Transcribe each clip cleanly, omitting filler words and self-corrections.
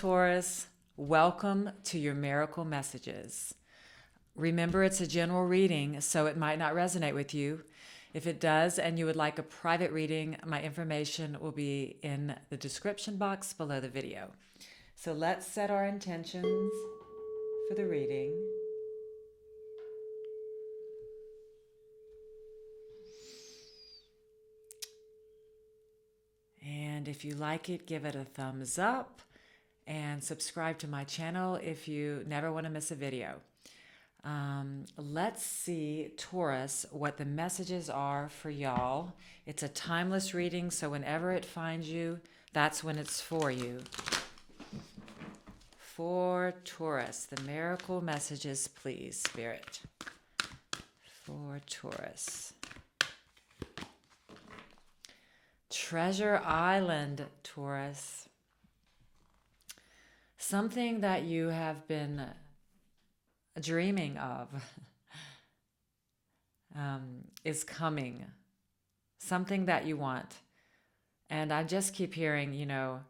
Taurus. Welcome to your miracle messages. Remember, it's a general reading, so it might not resonate with you. If it does and you would like a private reading, my information will be in the description box below the video. So let's set our intentions for the reading. And if you like it, give it a thumbs up and subscribe to my channel if you never want to miss a video. Let's see, Taurus, what the messages are for y'all. It's a timeless reading, so whenever it finds you, that's when it's for you. For Taurus, the miracle messages, please, Spirit. For Taurus. Treasure Island, Taurus. Something that you have been dreaming of is coming. Something that you want. And I just keep hearing, God,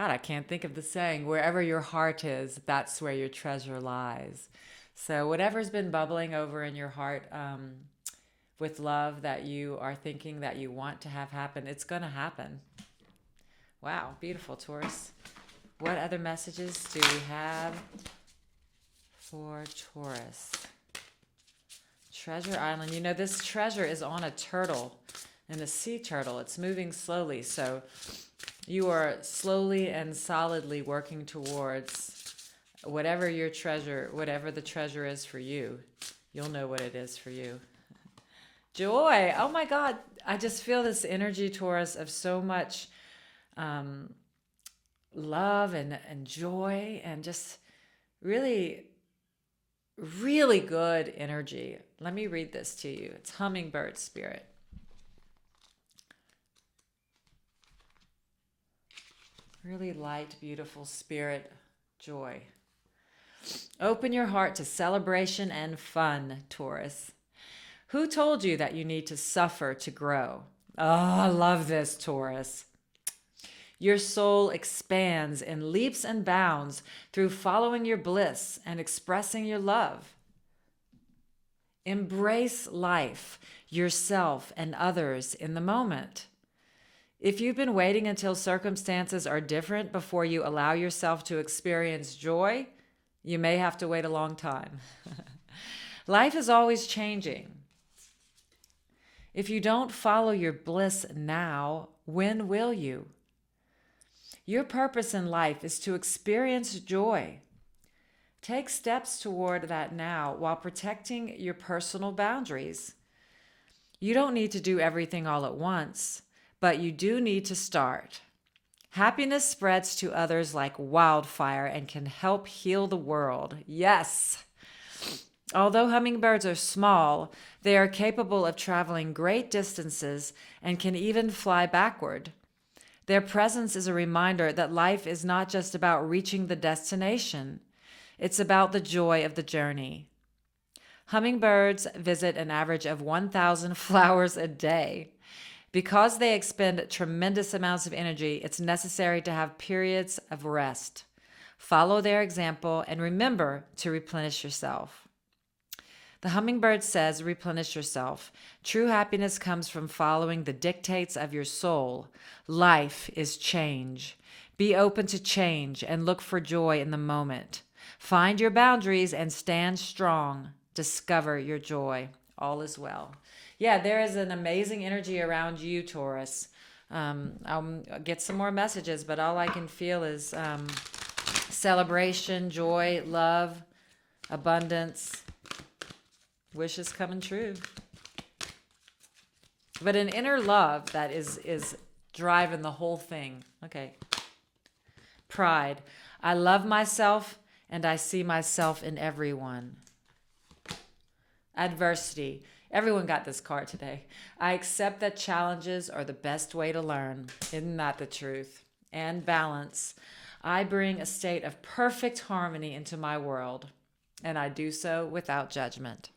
I can't think of the saying, wherever your heart is, that's where your treasure lies. So whatever's been bubbling over in your heart with love that you are thinking that you want to have happen, it's going to happen. Wow, beautiful, Taurus. What other messages do we have for Taurus? Treasure Island. This treasure is on a turtle, and a sea turtle. It's moving slowly, so you are slowly and solidly working towards whatever your treasure, whatever the treasure is for you. You'll know what it is for you. Joy. Oh my God. I just feel this energy, Taurus, of so much love and joy and just really, really good energy. Let me read this to you. It's hummingbird spirit. Really light, beautiful spirit, joy. Open your heart to celebration and fun, Taurus. Who told you that you need to suffer to grow? Oh, I love this, Taurus. Your soul expands in leaps and bounds through following your bliss and expressing your love. Embrace life, yourself, and others in the moment. If you've been waiting until circumstances are different before you allow yourself to experience joy, you may have to wait a long time. Life is always changing. If you don't follow your bliss now, when will you? Your purpose in life is to experience joy. Take steps toward that now while protecting your personal boundaries. You don't need to do everything all at once, but you do need to start. Happiness spreads to others like wildfire and can help heal the world. Yes! Although hummingbirds are small, they are capable of traveling great distances and can even fly backward. Their presence is a reminder that life is not just about reaching the destination. It's about the joy of the journey. Hummingbirds visit an average of 1,000 flowers a day. Because they expend tremendous amounts of energy, it's necessary to have periods of rest. Follow their example and remember to replenish yourself. The hummingbird says, replenish yourself. True happiness comes from following the dictates of your soul. Life is change. Be open to change and look for joy in the moment. Find your boundaries and stand strong. Discover your joy. All is well. Yeah, there is an amazing energy around you, Taurus. I'll get some more messages, but all I can feel is celebration, joy, love, abundance, wishes coming true. But an inner love that is driving the whole thing. Okay. Pride. I love myself and I see myself in everyone. Adversity. Everyone got this card today. I accept that challenges are the best way to learn. Isn't that the truth? And balance. I bring a state of perfect harmony into my world, and I do so without judgment.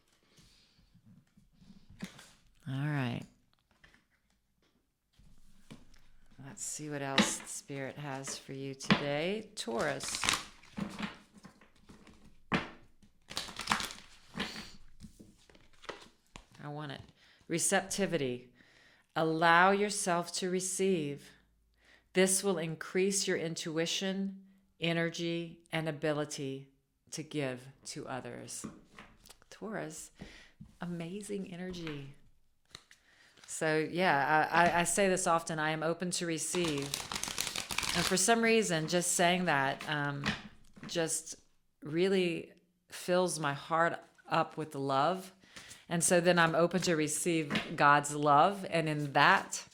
All right. Let's see what else Spirit has for you today. Taurus. I want it. Receptivity. Allow yourself to receive. This will increase your intuition, energy, and ability to give to others. Taurus, amazing energy. So yeah, I say this often, I am open to receive. And for some reason, just saying that just really fills my heart up with love. And so then I'm open to receive God's love. And in that,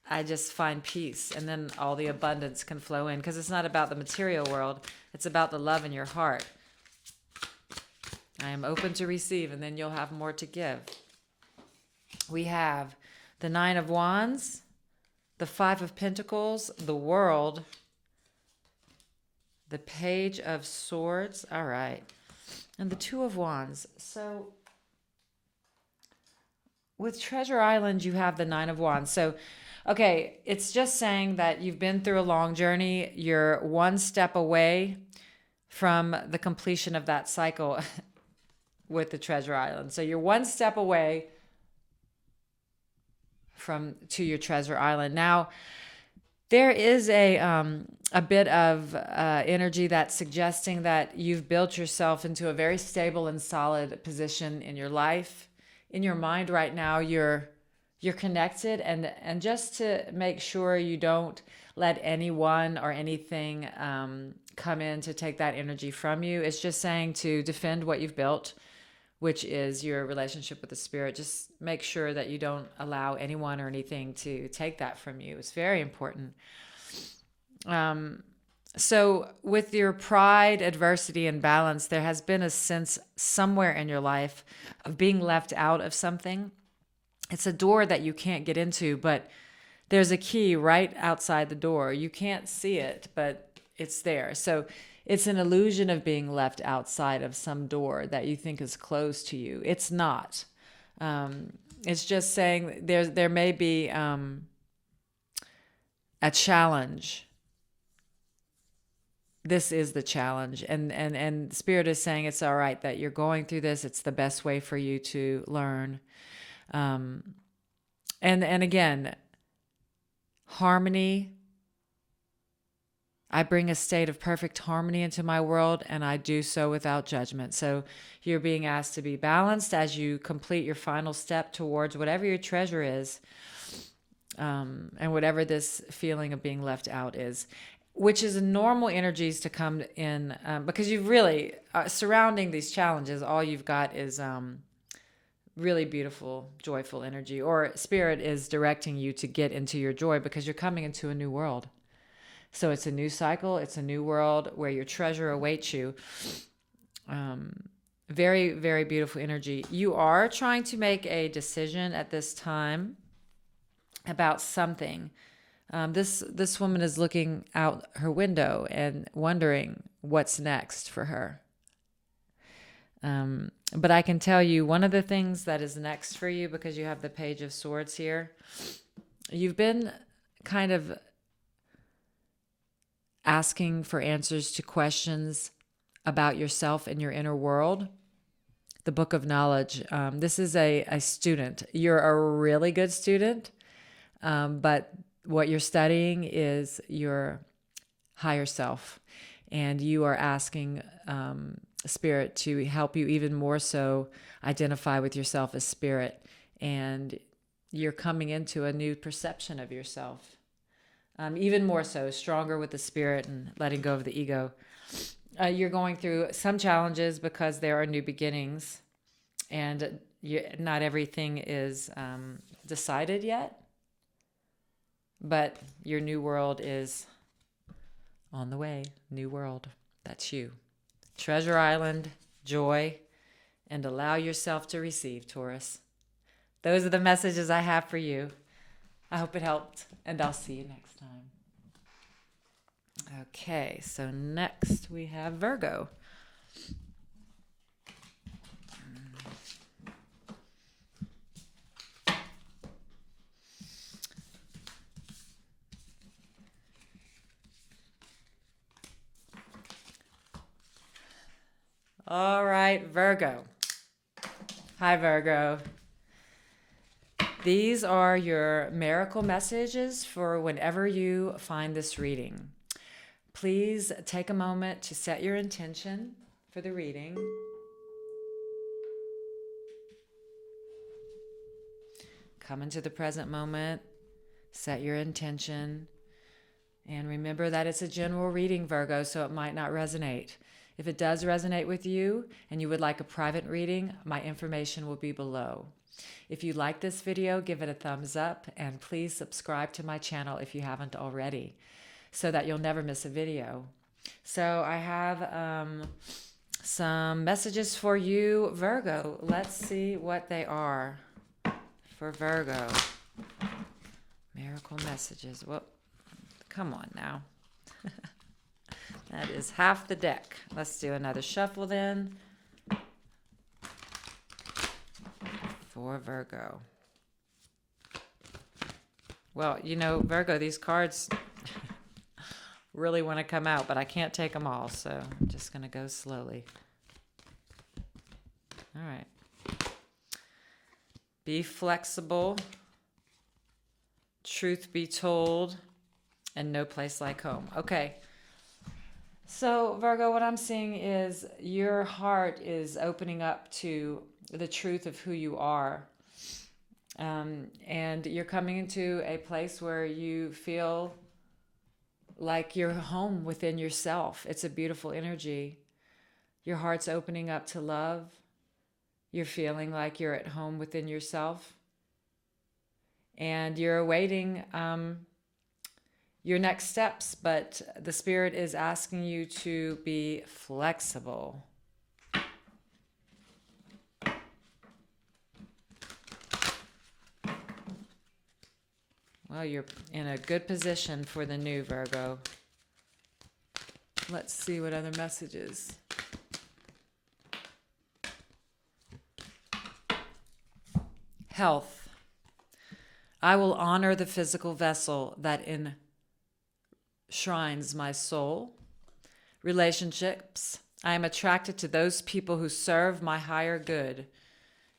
I just find peace. And then all the abundance can flow in. Because it's not about the material world. It's about the love in your heart. I am open to receive. And then you'll have more to give. We have the Nine of Wands, the Five of Pentacles, the World, the Page of Swords. All right. And the Two of Wands. So with Treasure Island, you have the Nine of Wands. So, okay, it's just saying that you've been through a long journey. You're one step away from the completion of that cycle with the Treasure Island. So you're one step away to your Treasure Island. Now, there is a bit of energy that's suggesting that you've built yourself into a very stable and solid position in your life. In your mind right now, you're connected, and just to make sure you don't let anyone or anything come in to take that energy from you, it's just saying to defend what you've built, which is your relationship with the Spirit. Just make sure that you don't allow anyone or anything to take that from you. It's very important. So with your pride, adversity, and balance, there has been a sense somewhere in your life of being left out of something. It's a door that you can't get into, but there's a key right outside the door. You can't see it, but it's there. So it's an illusion of being left outside of some door that you think is closed to you. It's not. It's just saying there may be a challenge. This is the challenge. And Spirit is saying it's all right that you're going through this. It's the best way for you to learn. And again, harmony. I bring a state of perfect harmony into my world, and I do so without judgment. So you're being asked to be balanced as you complete your final step towards whatever your treasure is, and whatever this feeling of being left out is, which is normal energies to come in, because you've really, surrounding these challenges, all you've got is really beautiful, joyful energy, or Spirit is directing you to get into your joy because you're coming into a new world. So it's a new cycle. It's a new world where your treasure awaits you. Very, very beautiful energy. You are trying to make a decision at this time about something. This woman is looking out her window and wondering what's next for her. But I can tell you one of the things that is next for you, because you have the Page of Swords here, you've been kind of asking for answers to questions about yourself and your inner world. The Book of Knowledge. This is a student. You're a really good student, but what you're studying is your higher self. And you are asking Spirit to help you even more so identify with yourself as Spirit. And you're coming into a new perception of yourself. Even more so, stronger with the Spirit and letting go of the ego. You're going through some challenges because there are new beginnings, and not everything is decided yet, but your new world is on the way. New world. That's you. Treasure Island, joy, and allow yourself to receive, Taurus. Those are the messages I have for you. I hope it helped, and I'll see you next time. Okay, so next we have Virgo. All right, Virgo. Hi, Virgo. These are your miracle messages for whenever you find this reading. Please take a moment to set your intention for the reading. Come into the present moment, set your intention, and remember that it's a general reading, Virgo, so it might not resonate. If it does resonate with you and you would like a private reading, my information will be below. If you like this video, give it a thumbs up and please subscribe to my channel if you haven't already so that you'll never miss a video. So I have some messages for you, Virgo. Let's see what they are for Virgo. Miracle messages. Well, come on now. That is half the deck. Let's do another shuffle then. For Virgo. Well, you know, Virgo, these cards really want to come out, but I can't take them all, so I'm just going to go slowly. All right. Be flexible. Truth be told. And no place like home. Okay. So, Virgo, what I'm seeing is your heart is opening up to the truth of who you are. And you're coming into a place where you feel like you're home within yourself. It's a beautiful energy. Your heart's opening up to love. You're feeling like you're at home within yourself. And you're awaiting your next steps, but the Spirit is asking you to be flexible. Well, you're in a good position for the new, Virgo. Let's see what other messages. Health. I will honor the physical vessel that enshrines my soul. Relationships. I am attracted to those people who serve my higher good.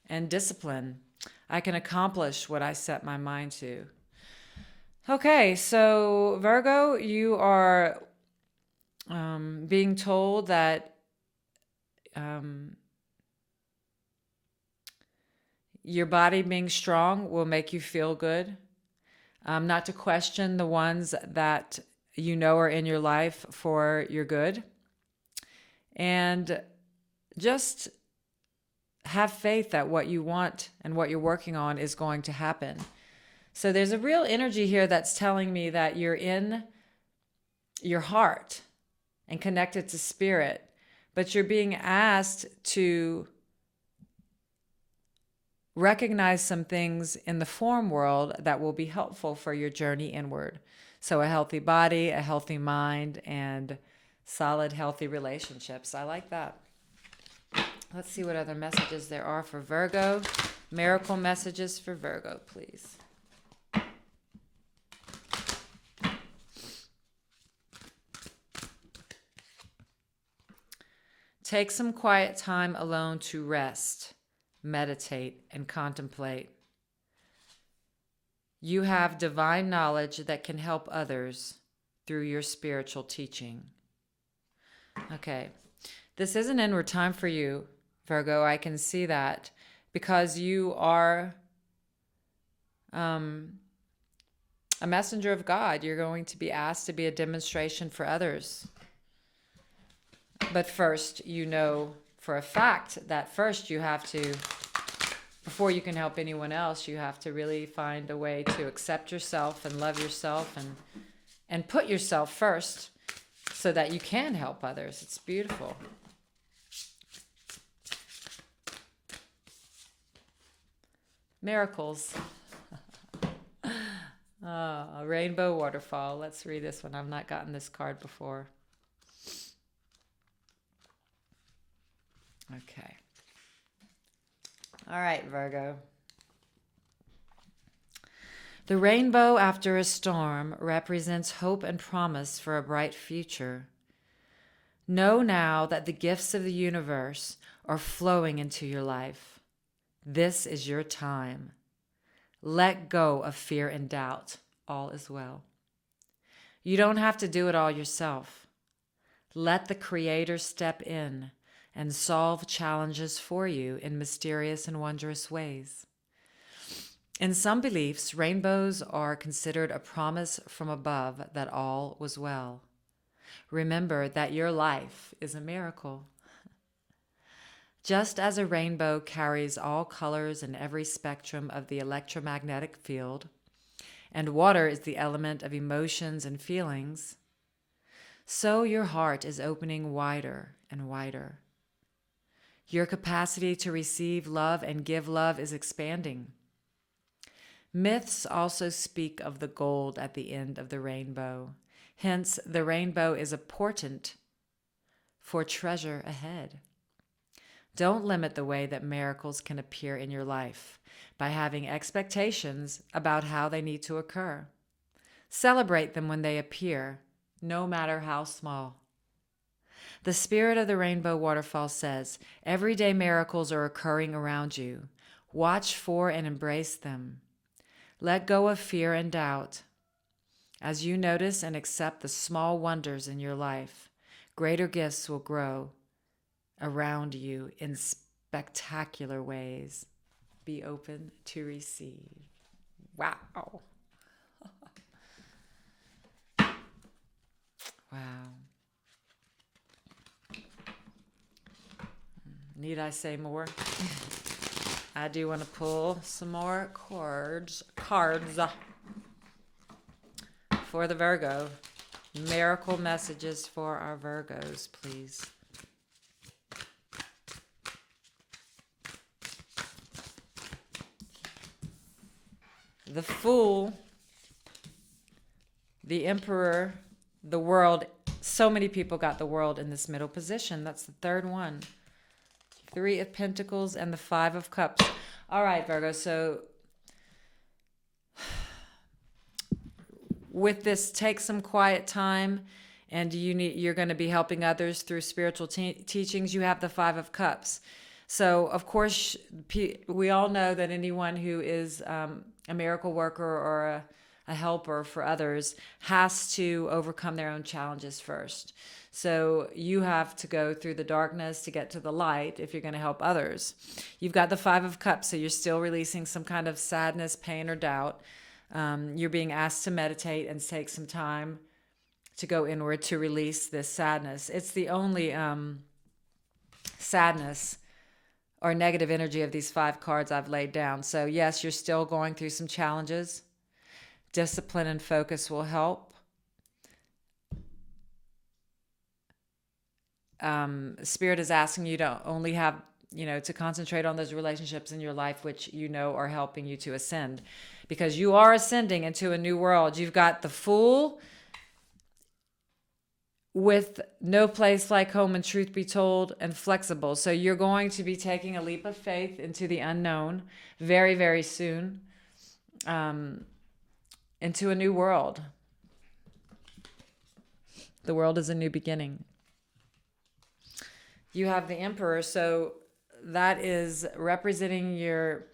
And discipline. I can accomplish what I set my mind to. Okay, so Virgo, you are being told that your body being strong will make you feel good. Not to question the ones that you know are in your life for your good. And just have faith that what you want and what you're working on is going to happen. So there's a real energy here that's telling me that you're in your heart and connected to spirit, but you're being asked to recognize some things in the form world that will be helpful for your journey inward. So a healthy body, a healthy mind, and solid, healthy relationships. I like that. Let's see what other messages there are for Virgo. Miracle messages for Virgo, please. Take some quiet time alone to rest, meditate, and contemplate. You have divine knowledge that can help others through your spiritual teaching. Okay, this is an inward time for you, Virgo. I can see that because you are a messenger of God. You're going to be asked to be a demonstration for others. But first, you know for a fact that first you have to, before you can help anyone else, you have to really find a way to accept yourself and love yourself and put yourself first so that you can help others. It's beautiful. Miracles. A rainbow waterfall. Let's read this one. I've not gotten this card before. Okay. All right, Virgo. The rainbow after a storm represents hope and promise for a bright future. Know now that the gifts of the universe are flowing into your life. This is your time. Let go of fear and doubt. All is well. You don't have to do it all yourself. Let the Creator step in and solve challenges for you in mysterious and wondrous ways. In some beliefs, rainbows are considered a promise from above that all was well. Remember that your life is a miracle. Just as a rainbow carries all colors and every spectrum of the electromagnetic field, and water is the element of emotions and feelings, so your heart is opening wider and wider. Your capacity to receive love and give love is expanding. Myths also speak of the gold at the end of the rainbow. Hence, the rainbow is a portent for treasure ahead. Don't limit the way that miracles can appear in your life by having expectations about how they need to occur. Celebrate them when they appear, no matter how small. The spirit of the rainbow waterfall says, everyday miracles are occurring around you. Watch for and embrace them. Let go of fear and doubt. As you notice and accept the small wonders in your life, greater gifts will grow around you in spectacular ways. Be open to receive. Wow. Wow. Need I say more? I do want to pull some more cards for the Virgo. Miracle messages for our Virgos, please. The Fool, the Emperor, the World. So many people got the World in this middle position. That's the third one. 3 of Pentacles and the 5 of Cups. All right, Virgo. So with this, take some quiet time, and you're going to be helping others through spiritual teachings. You have the 5 of Cups. So, of course, we all know that anyone who is a miracle worker or a helper for others has to overcome their own challenges first. So you have to go through the darkness to get to the light if you're going to help others. You've got the 5 of Cups, so you're still releasing some kind of sadness, pain, or doubt. You're being asked to meditate and take some time to go inward to release this sadness. It's the only sadness or negative energy of these 5 cards I've laid down. So yes, you're still going through some challenges. Discipline and focus will help. Spirit is asking you to only have, to concentrate on those relationships in your life which are helping you to ascend, because you are ascending into a new world. You've got the Fool with no place like home, and truth be told, and flexible. So you're going to be taking a leap of faith into the unknown very, very soon, into a new world. The world is a new beginning. You have the Emperor, so that is representing your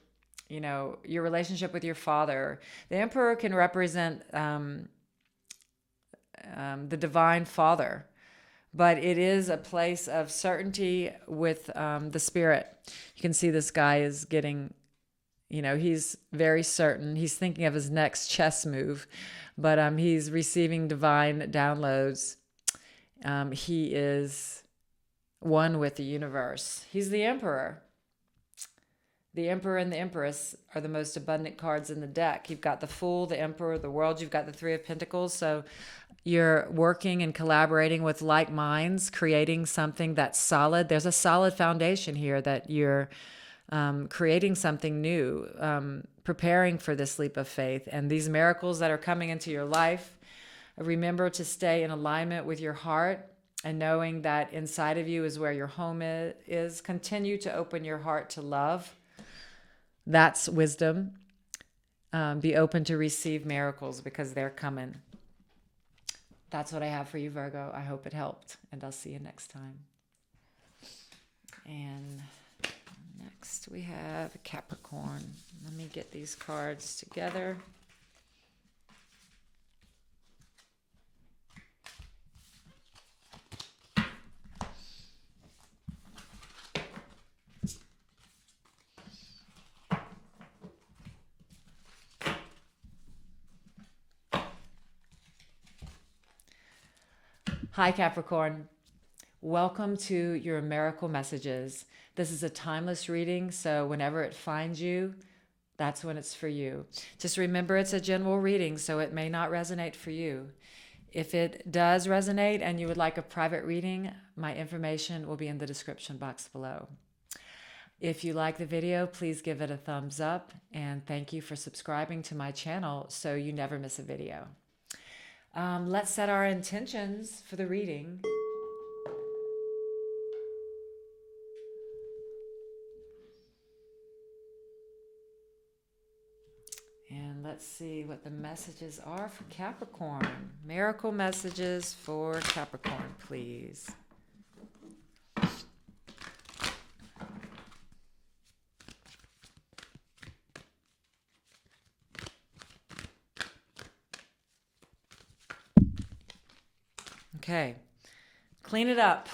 relationship with your father. The Emperor can represent the Divine Father, but it is a place of certainty with the Spirit. You can see this guy is getting, he's very certain. He's thinking of his next chess move, but he's receiving divine downloads. He is one with the universe. He's the Emperor. The Emperor and the Empress are the most abundant cards in the deck. You've got the Fool, the Emperor, the World. You've got the 3 of Pentacles. So you're working and collaborating with like minds, creating something that's solid. There's a solid foundation here that you're creating something new, preparing for this leap of faith. And these miracles that are coming into your life, remember to stay in alignment with your heart, and knowing that inside of you is where your home is. Continue to open your heart to love. That's wisdom. Be open to receive miracles because they're coming. that's what I have for you, Virgo. I hope it helped, and I'll see you next time. And next we have Capricorn. Let me get these cards together. Hi, Capricorn. Welcome to your miracle messages. This is a timeless reading, so whenever it finds you, that's when it's for you. Just remember it's a general reading, so it may not resonate for you. If it does resonate and you would like a private reading, my information will be in the description box below. If you like the video, please give it a thumbs up, and thank you for subscribing to my channel so you never miss a video. Let's set our intentions for the reading. And let's see what the messages are for Capricorn. Miracle messages for Capricorn, please. Okay, clean it up.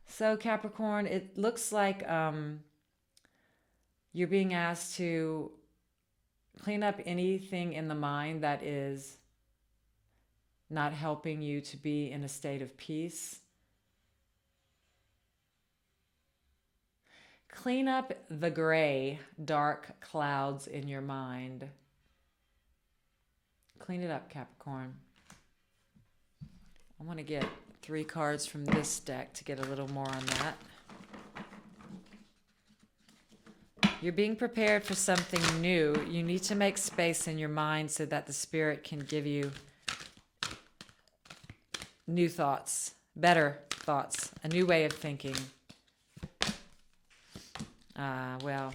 So Capricorn, it looks like you're being asked to clean up anything in the mind that is not helping you to be in a state of peace. Clean up the gray, dark clouds in your mind. Clean it up, Capricorn. I want to get 3 cards from this deck to get a little more on that. You're being prepared for something new. You need to make space in your mind so that the Spirit can give you new thoughts, better thoughts, a new way of thinking. Well,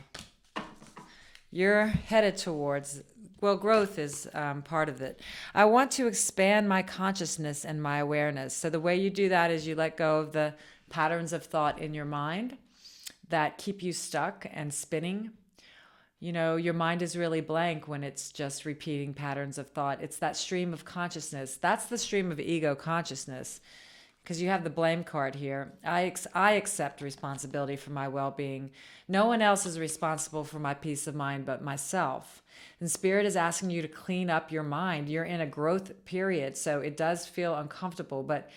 you're headed towards... Well, growth is part of it. I want to expand my consciousness and my awareness. So the way you do that is you let go of the patterns of thought in your mind that keep you stuck and spinning. You know, your mind is really blank when it's just repeating patterns of thought. It's that stream of consciousness. That's the stream of ego consciousness, because you have the blame card here. I accept responsibility for my well-being. No one else is responsible for my peace of mind but myself. And Spirit is asking you to clean up your mind. You're in a growth period, so it does feel uncomfortable, but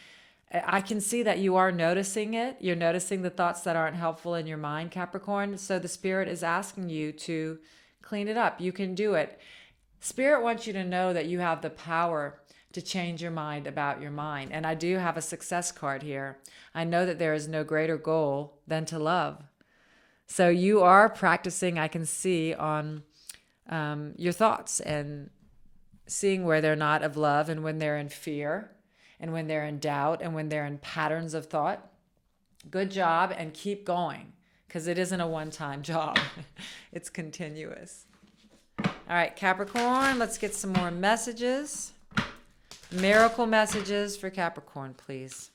I can see that you are noticing it. You're noticing the thoughts that aren't helpful in your mind, Capricorn. So the Spirit is asking you to clean it up. You can do it. Spirit wants you to know that you have the power to change your mind about your mind. And I do have a success card here. I know that there is no greater goal than to love. So you are practicing, I can see, on your thoughts and seeing where they're not of love and when they're in fear and when they're in doubt and when they're in patterns of thought. Good job, and keep going, because it isn't a one-time job. It's continuous. All right, Capricorn, let's get some more messages. Miracle messages for Capricorn, please.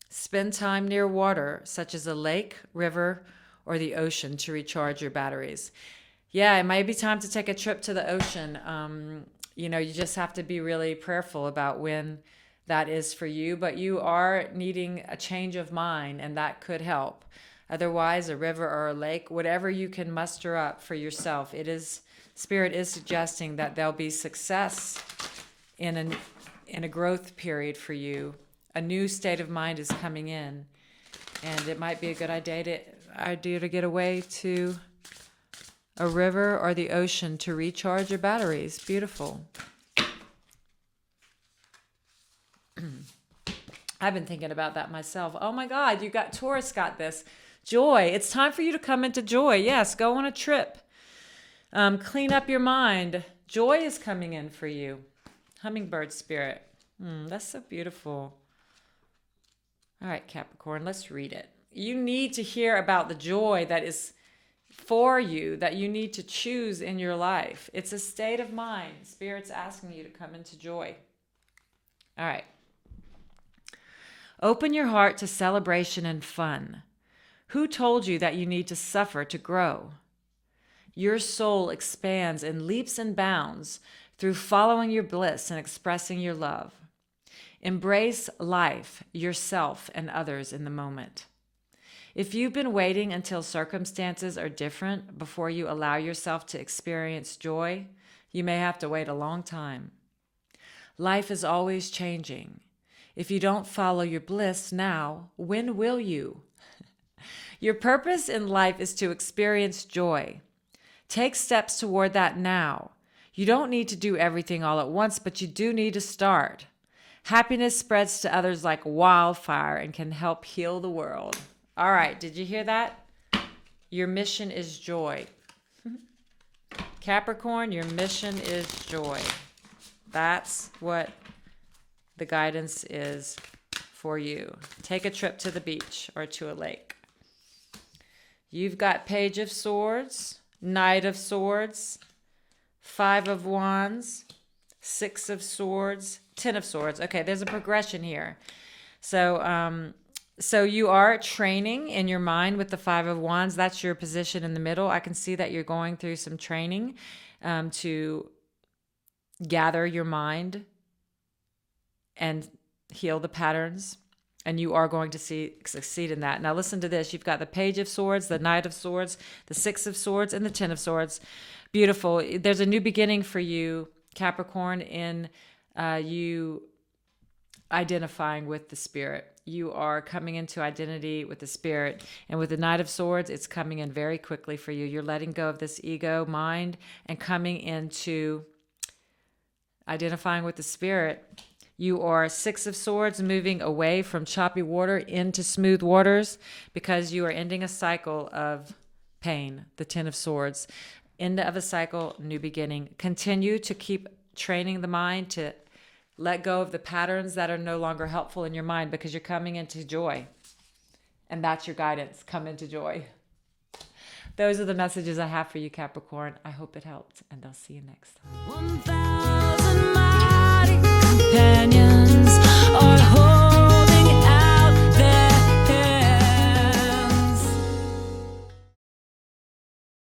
Spend time near water, such as a lake, river, or the ocean, to recharge your batteries. Yeah, it might be time to take a trip to the ocean. You know, you just have to be really prayerful about when that is for you, but you are needing a change of mind, and that could help. Otherwise, a river or a lake, whatever you can muster up for yourself. Spirit is suggesting that there'll be success in a growth period for you. A new state of mind is coming in, and it might be a good idea to get away to a river or the ocean to recharge your batteries. Beautiful. I've been thinking about that myself. Oh my God, Taurus got this. Joy. It's time for you to come into joy. Yes, go on a trip. Clean up your mind. Joy is coming in for you. Hummingbird spirit. That's so beautiful. All right, Capricorn, let's read it. you need to hear about the joy that is for you, that you need to choose in your life. It's a state of mind. Spirit's asking you to come into joy. All right. Open your heart to celebration and fun. Who told you that you need to suffer to grow? Your soul expands in leaps and bounds through following your bliss and expressing your love. Embrace life, yourself, and others in the moment. If you've been waiting until circumstances are different before you allow yourself to experience joy, you may have to wait a long time. Life is always changing. If you don't follow your bliss now, when will you? Your purpose in life is to experience joy. Take steps toward that now. You don't need to do everything all at once, but you do need to start. Happiness spreads to others like wildfire and can help heal the world. All right, did you hear that? Your mission is joy. Capricorn, your mission is joy. That's what the guidance is for you. Take a trip to the beach or to a lake. You've got Page of Swords, Knight of Swords, Five of Wands, Six of Swords, Ten of Swords. Okay, there's a progression here. So you are training in your mind with the Five of Wands. That's your position in the middle. I can see that you're going through some training to gather your mind and heal the patterns. And you are going to succeed in that. Now listen to this. You've got the Page of Swords, the Knight of Swords, the Six of Swords, and the Ten of Swords. Beautiful. There's a new beginning for you, Capricorn, in you identifying with the Spirit. You are coming into identity with the Spirit. And with the Knight of Swords, it's coming in very quickly for you. You're letting go of this ego mind and coming into identifying with the Spirit. You are Six of Swords, moving away from choppy water into smooth waters because you are ending a cycle of pain. The Ten of Swords. End of a cycle, new beginning. Continue to keep training the mind to let go of the patterns that are no longer helpful in your mind because you're coming into joy. And that's your guidance. Come into joy. Those are the messages I have for you, Capricorn. I hope it helped, and I'll see you next time. 1,000 mighty companions.